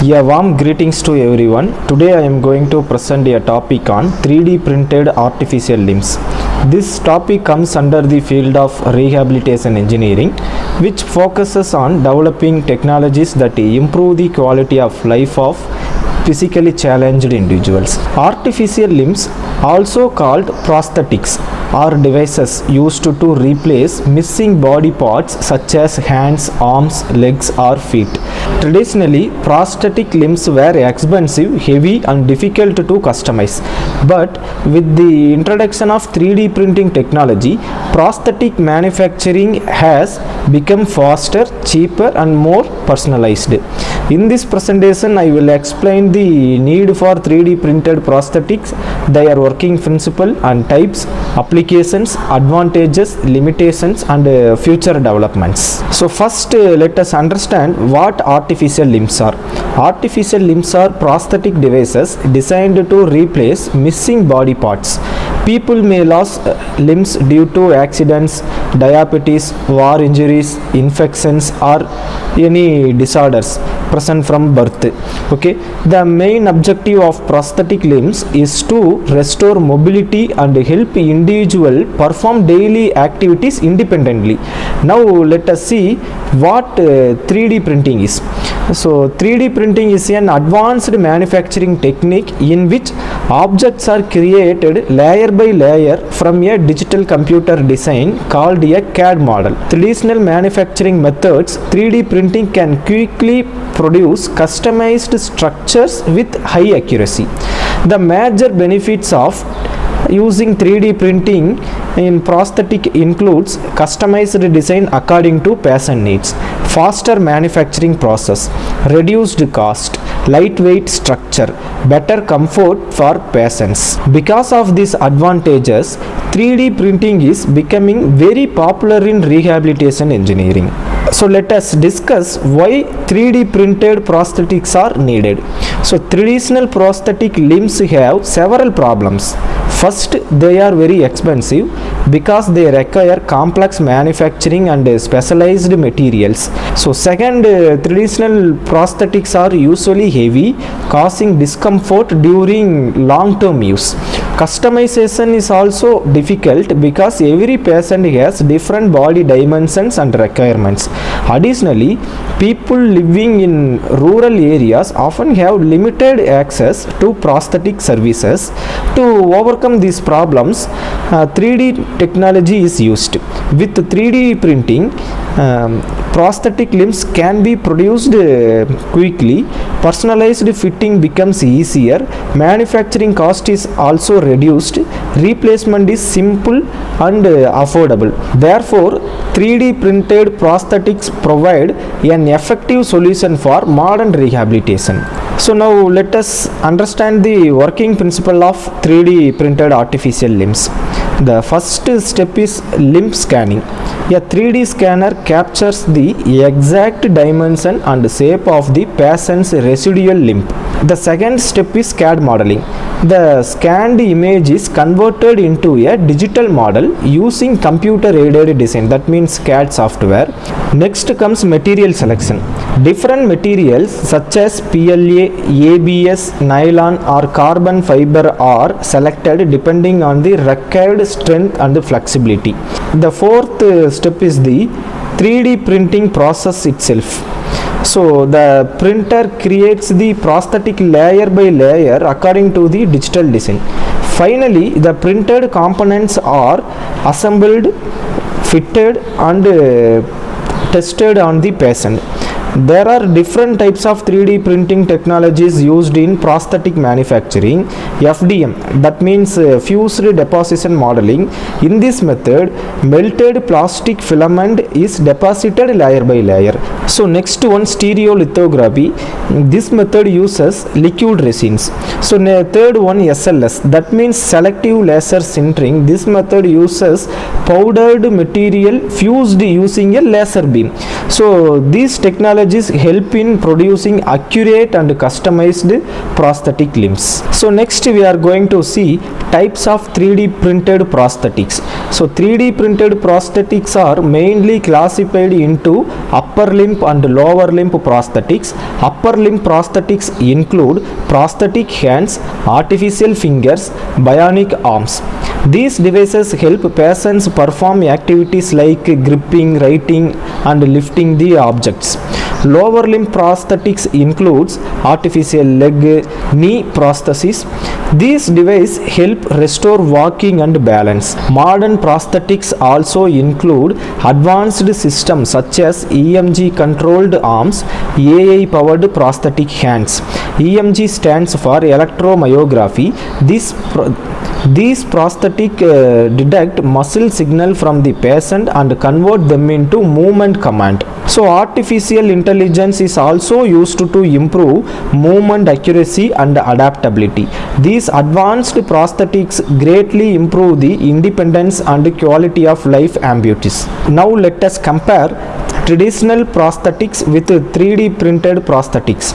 Yeah, warm greetings to everyone. Today I am going to present a topic on 3D printed artificial limbs. This topic comes under the field of rehabilitation engineering, which focuses on developing technologies that improve the quality of life of physically challenged individuals. Artificial limbs, also called prosthetics, are devices used to replace missing body parts such as hands, arms, legs, or feet. Traditionally, prosthetic limbs were expensive, heavy, and difficult to customize. But with the introduction of 3D printing technology, prosthetic manufacturing has become faster, cheaper, and more personalized. In this presentation, I will explain the need for 3D printed prosthetics, their working principle and types, applications, advantages, limitations, and future developments. So first, let us understand what artificial limbs are. Artificial limbs are prosthetic devices designed to replace missing body parts. People may lose limbs due to accidents, diabetes, war injuries, infections, or any disorders present from birth. Okay, the main objective of prosthetic limbs is to restore mobility and help individual perform daily activities independently. Now let us see what 3D printing is. So 3D printing is an advanced manufacturing technique in which objects are created layer by layer from a digital computer design called a CAD model. Traditional manufacturing methods, 3D printing can quickly produce customized structures with high accuracy. The major benefits of using 3D printing in prosthetic includes customized design according to patient needs, faster manufacturing process, reduced cost, lightweight structure, better comfort for patients. Because of these advantages, 3D printing is becoming very popular in rehabilitation engineering. So let us discuss why 3D printed prosthetics are needed. So traditional prosthetic limbs have several problems. First, they are very expensive because they require complex manufacturing and specialized materials. So second, traditional prosthetics are usually heavy, causing discomfort during long-term use. Customization is also difficult because every patient has different body dimensions and requirements. Additionally, people living in rural areas often have limited access to prosthetic services. To overcome these problems, 3D technology is used. With 3D printing, prosthetic limbs can be produced quickly, personalized fitting becomes easier, manufacturing cost is also reduced, replacement is simple and affordable. Therefore, 3D printed prosthetics provide an effective solution for modern rehabilitation. So now let us understand the working principle of 3D printed artificial limbs. The first step is limb scanning. A 3D scanner captures the exact dimension and shape of the patient's residual limb. The second step is CAD modeling. The scanned image is converted into a digital model using computer-aided design, that means CAD software. Next comes material selection. Different materials such as PLA, ABS, nylon or carbon fiber are selected depending on the required strength and flexibility. The fourth step is the 3D printing process itself. So the printer creates the prosthetic layer by layer according to the digital design. Finally, the printed components are assembled, fitted and tested on the patient. There are different types of 3D printing technologies used in prosthetic manufacturing. FDM, that means fused deposition modeling. In this method, melted plastic filament is deposited layer by layer. So next one, stereolithography. This method uses liquid resins. So third one, SLS, that means selective laser sintering. This method uses powdered material fused using a laser beam. So these technologies technologies help in producing accurate and customized prosthetic limbs. So next we are going to see types of 3D printed prosthetics. So 3D printed prosthetics are mainly classified into upper limb and lower limb prosthetics. Upper limb prosthetics include prosthetic hands, artificial fingers, bionic arms. These devices help patients perform activities like gripping, writing, and lifting the objects. Lower limb prosthetics includes artificial leg, knee prosthesis. These devices help restore walking and balance. Modern prosthetics also include advanced systems such as EMG controlled arms, AI powered prosthetic hands. EMG stands for electromyography. These prosthetic detect muscle signal from the patient and convert them into movement command. So artificial intelligence is also used to improve movement accuracy and adaptability. These advanced prosthetics greatly improve the independence and quality of life amputees. Now let us compare traditional prosthetics with 3D printed prosthetics.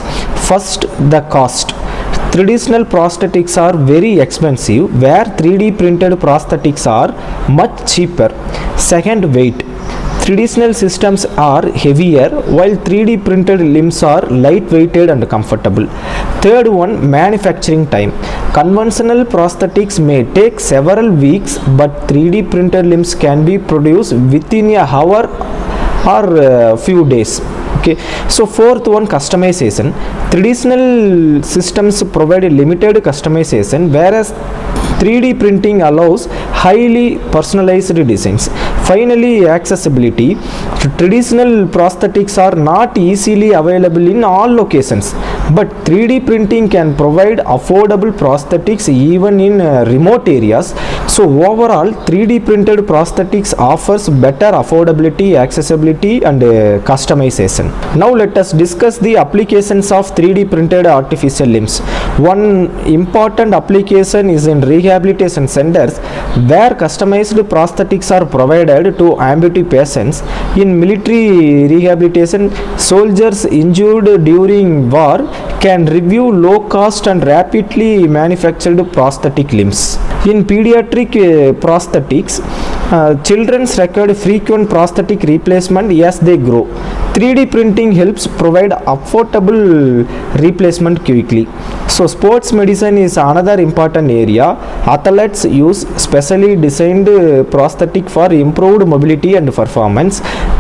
First, the cost. Traditional prosthetics are very expensive, where 3D printed prosthetics are much cheaper. Second, weight. Traditional systems are heavier, while 3D printed limbs are lightweighted and comfortable. Third one, manufacturing time. Conventional prosthetics may take several weeks, but 3D printed limbs can be produced within an hour or few days. Okay, so fourth one, customization. Traditional systems provide limited customization, whereas 3D printing allows highly personalized designs. Finally, accessibility. Traditional prosthetics are not easily available in all locations, but 3D printing can provide affordable prosthetics even in remote areas. So overall, 3D printed prosthetics offers better affordability, accessibility, and customization. Now let us discuss the applications of 3D printed artificial limbs. One important application is in rehabilitation centers, where customized prosthetics are provided to amputee patients. In military rehabilitation, soldiers injured during war can review low cost and rapidly manufactured prosthetic limbs. In pediatric prosthetics, children require frequent prosthetic replacement as they grow. 3D printing helps provide affordable replacement quickly. So sports medicine is another important area. Athletes use specially designed prosthetic for improved mobility and performance.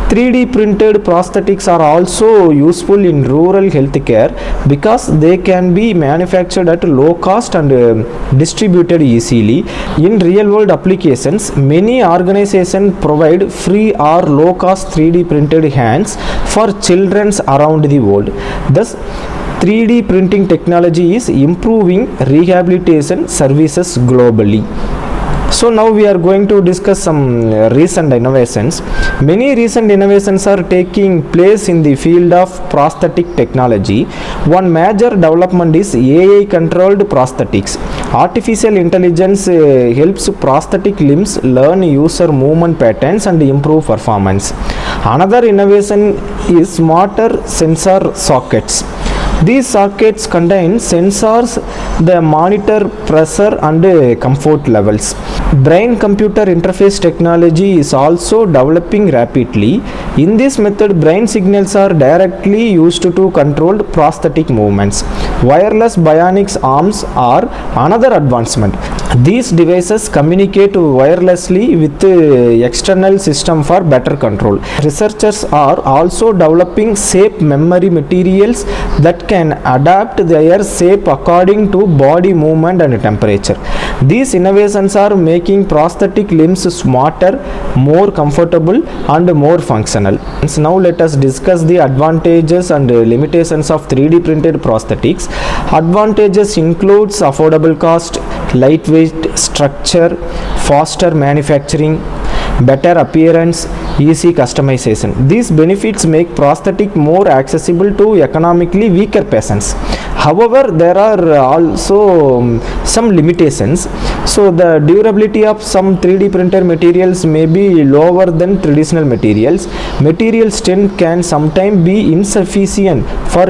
3D printed prosthetics are also useful in rural healthcare because they can be manufactured at low cost and distributed easily. In real world applications, many organizations provide free or low cost 3D printed hands for children around the world. Thus, 3D printing technology is improving rehabilitation services globally. So now we are going to discuss some recent innovations. Many recent innovations are taking place in the field of prosthetic technology. One major development is AI controlled prosthetics. Artificial intelligence helps prosthetic limbs learn user movement patterns and improve performance. Another innovation is smarter sensor sockets. These sockets contain sensors that monitor pressure and comfort levels. Brain-computer interface technology is also developing rapidly. In this method, brain signals are directly used to control prosthetic movements. Wireless bionic arms are another advancement. These devices communicate wirelessly with external system for better control. Researchers are also developing shape memory materials that can adapt their shape according to body movement and temperature. These innovations are making prosthetic limbs smarter, more comfortable, and more functional. So now let us discuss the advantages and limitations of 3D printed prosthetics. Advantages includes affordable cost, lightweight structure, faster manufacturing, better appearance, easy customization. These benefits make prosthetic more accessible to economically weaker patients. However, there are also some limitations. So the durability of some 3D printed materials may be lower than traditional materials. Material strength can sometimes be insufficient for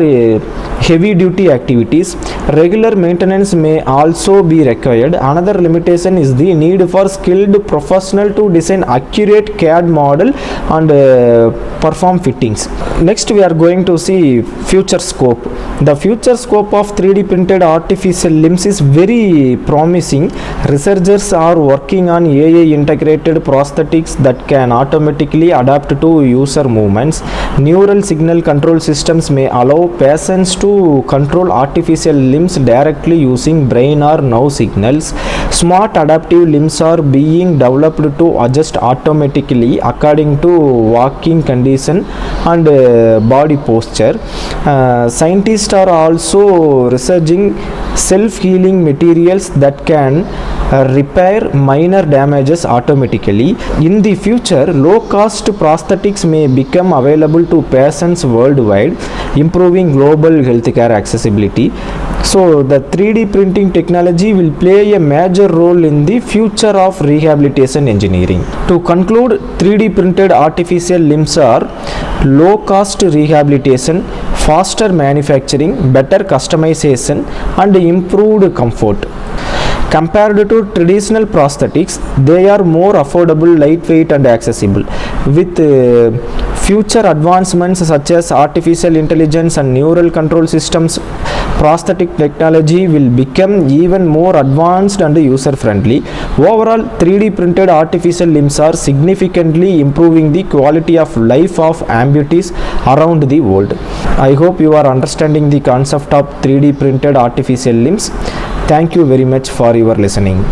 heavy duty activities. Regular maintenance may also be required. Another limitation is the need for skilled professional to design accurate CAD model and perform fittings. Next we are going to see future scope. The future scope of 3D printed artificial limbs is very promising. Researchers are working on AI integrated prosthetics that can automatically adapt to user movements. Neural signal control systems may allow patients to control artificial limbs directly using brain or nerve signals. Smart adaptive limbs are being developed to adjust automatically according to walking condition and body posture. Scientists are also researching self-healing materials that can repair minor damages automatically. In the future, low-cost prosthetics may become available to patients worldwide, improving global healthcare accessibility. So the 3D printing technology will play a major role in the future of rehabilitation engineering. To conclude, 3D printed artificial limbs are low-cost rehabilitation, faster manufacturing, better customization, and improved comfort. Compared to traditional prosthetics, they are more affordable, lightweight, and accessible. With future advancements such as artificial intelligence and neural control systems, prosthetic technology will become even more advanced and user-friendly. Overall, 3D printed artificial limbs are significantly improving the quality of life of amputees around the world. I hope you are understanding the concept of 3D printed artificial limbs. Thank you very much for your listening.